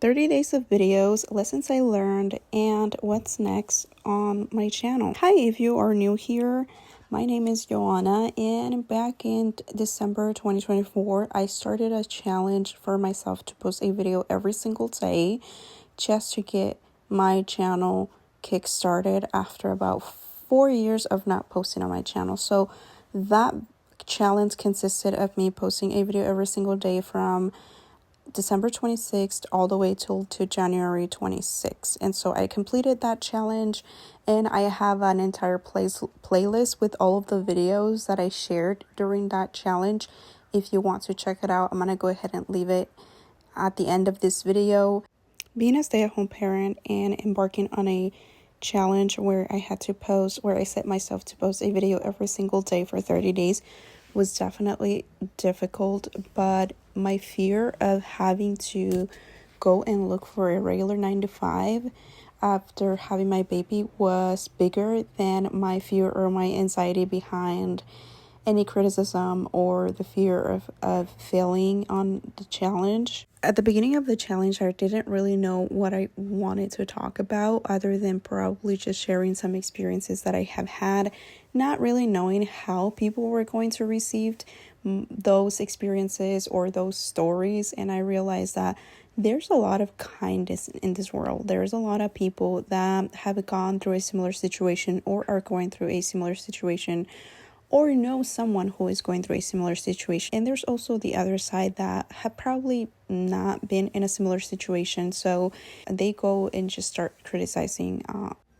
30 days of videos, lessons I learned, and what's next on my channel. Hi, if you are new here, my name is Joanna, and back in December 2024, I started a challenge for myself to post a video every single day just to get my channel kick-started after about 4 years of not posting on my channel. So that challenge consisted of me posting a video every single day from December 26th all the way to January 26th. And so I completed that challenge, and I have an entire playlist with all of the videos that I shared during that challenge. If you want to check it out, I'm going to go ahead and leave it at the end of this video. Being a stay-at-home parent and embarking on a challenge where I set myself to post a video every single day for 30 days was definitely difficult, but my fear of having to go and look for a regular 9 to 5 after having my baby was bigger than my fear or my anxiety behind any criticism or the fear of failing on the challenge. At the beginning of the challenge, I didn't really know what I wanted to talk about other than probably just sharing some experiences that I have had, not really knowing how people were going to receive those experiences or those stories. And I realized that there's a lot of kindness in this world. There's a lot of people that have gone through a similar situation or are going through a similar situation, or know someone who is going through a similar situation. And there's also the other side that have probably not been in a similar situation, so they go and just start criticizing.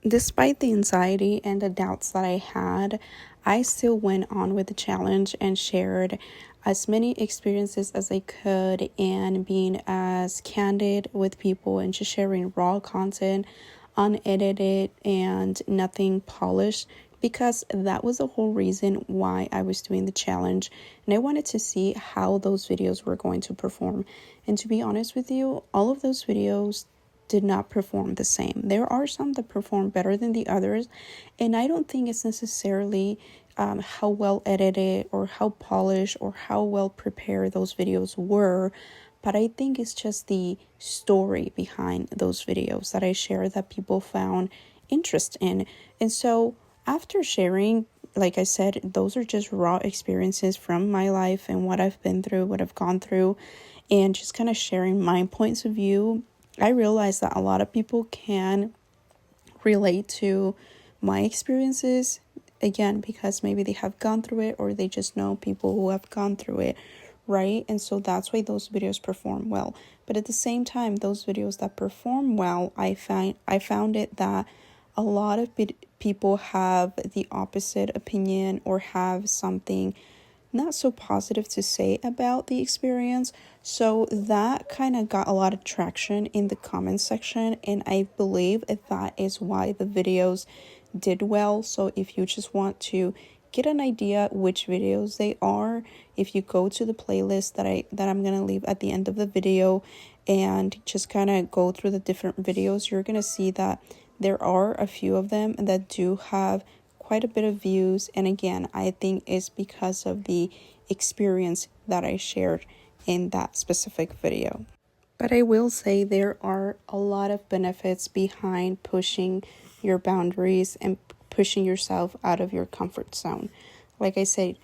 Despite the anxiety and the doubts that I had, I still went on with the challenge and shared as many experiences as I could, and being as candid with people and just sharing raw content, unedited and nothing polished, because that was the whole reason why I was doing the challenge, and I wanted to see how those videos were going to perform. And to be honest with you, all of those videos did not perform the same. There are some that perform better than the others, and I don't think it's necessarily how well edited or how polished or how well prepared those videos were, but I think it's just the story behind those videos that I share that people found interest in. And so after sharing, like I said, those are just raw experiences from my life and what I've been through, what I've gone through, and just kind of sharing my points of view. I realized that a lot of people can relate to my experiences, again, because maybe they have gone through it or they just know people who have gone through it, right? And so that's why those videos perform well. But at the same time, those videos that perform well, I found it that a lot of people have the opposite opinion or have something not so positive to say about the experience. So that kind of got a lot of traction in the comment section, and I believe that is why the videos did well. So if you just want to get an idea which videos they are, if you go to the playlist that I'm gonna leave at the end of the video and just kind of go through the different videos, you're gonna see that there are a few of them that do have quite a bit of views. And again, I think it's because of the experience that I shared in that specific video. But I will say there are a lot of benefits behind pushing your boundaries and pushing yourself out of your comfort zone. Like I said,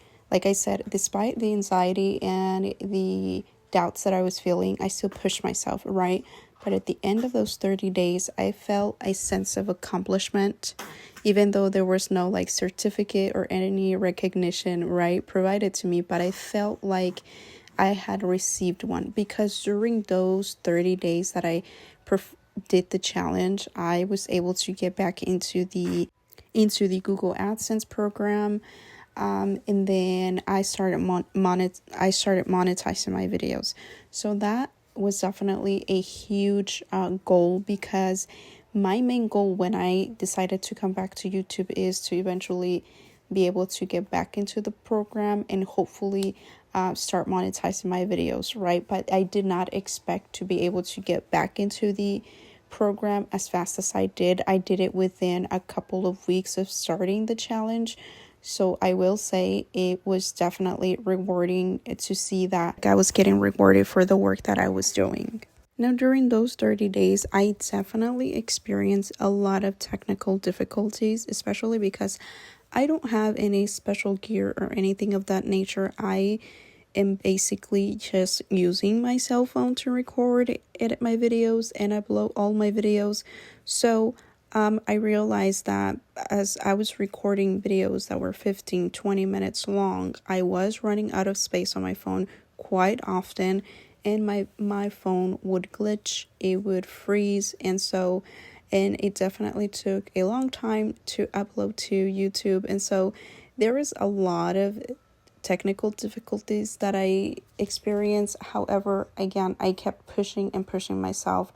despite the anxiety and the doubts that I was feeling, I still pushed myself, right? But at the end of those 30 days, I felt a sense of accomplishment, even though there was no certificate or any recognition, right, provided to me. But I felt like I had received one, because during those 30 days that I did the challenge, I was able to get back into the Google AdSense program. And then I started monetizing my videos. So that was definitely a huge goal, because my main goal when I decided to come back to YouTube is to eventually be able to get back into the program and hopefully start monetizing my videos, right? But I did not expect to be able to get back into the program as fast as I did. I did it within a couple of weeks of starting the challenge. So I will say it was definitely rewarding to see that I was getting rewarded for the work that I was doing. Now, during those 30 days, I definitely experienced a lot of technical difficulties, especially because I don't have any special gear or anything of that nature. I am basically just using my cell phone to record, edit my videos, and upload all my videos. So I realized that as I was recording videos that were 15, 20 minutes long, I was running out of space on my phone quite often, and my phone would glitch, it would freeze, and it definitely took a long time to upload to YouTube. And so there is a lot of technical difficulties that I experienced. However, again, I kept pushing and pushing myself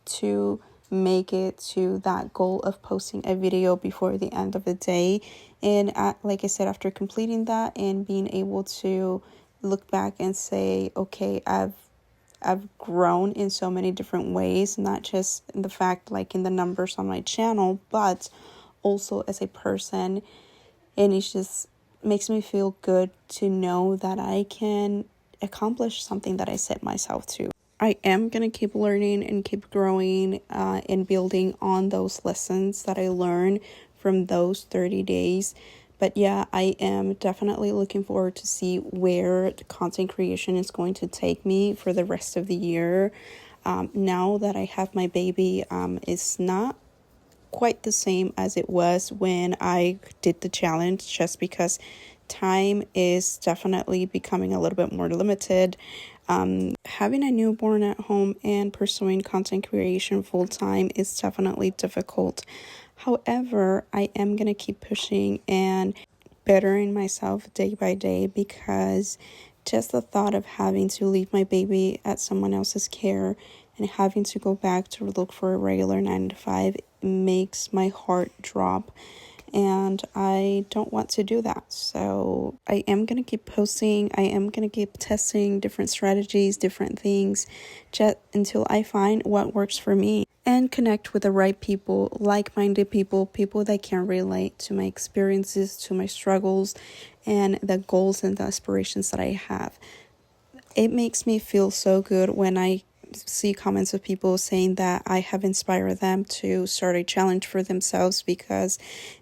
to make it to that goal of posting a video before the end of the day. And like I said, after completing that and being able to look back and say, okay, I've grown in so many different ways, not just in the fact like in the numbers on my channel, but also as a person. And it just makes me feel good to know that I can accomplish something that I set myself to. I am going to keep learning and keep growing and building on those lessons that I learned from those 30 days. But yeah, I am definitely looking forward to see where the content creation is going to take me for the rest of the year. Now that I have my baby, it's not quite the same as it was when I did the challenge, just because time is definitely becoming a little bit more limited. Having a newborn at home and pursuing content creation full time is definitely difficult. However, I am going to keep pushing and bettering myself day by day, because just the thought of having to leave my baby at someone else's care and having to go back to look for a regular 9 to 5 makes my heart drop, and I don't want to do that. So I am going to keep posting. I am going to keep testing different strategies, different things, just until I find what works for me and connect with the right people, like-minded people, people that can relate to my experiences, to my struggles, and the goals and the aspirations that I have. It makes me feel so good when I see comments of people saying that I have inspired them to start a challenge for themselves because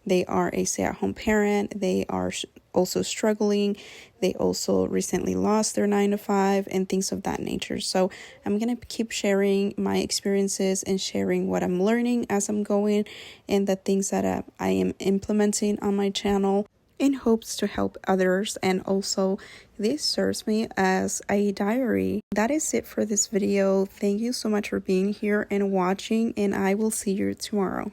they are a stay-at-home parent, they are also struggling, they also recently lost their 9 to 5 and things of that nature. So I'm gonna keep sharing my experiences and sharing what I'm learning as I'm going, and the things that I am implementing on my channel in hopes to help others. And also this serves me as a diary. That is it for this video. Thank you so much for being here and watching, and I will see you tomorrow.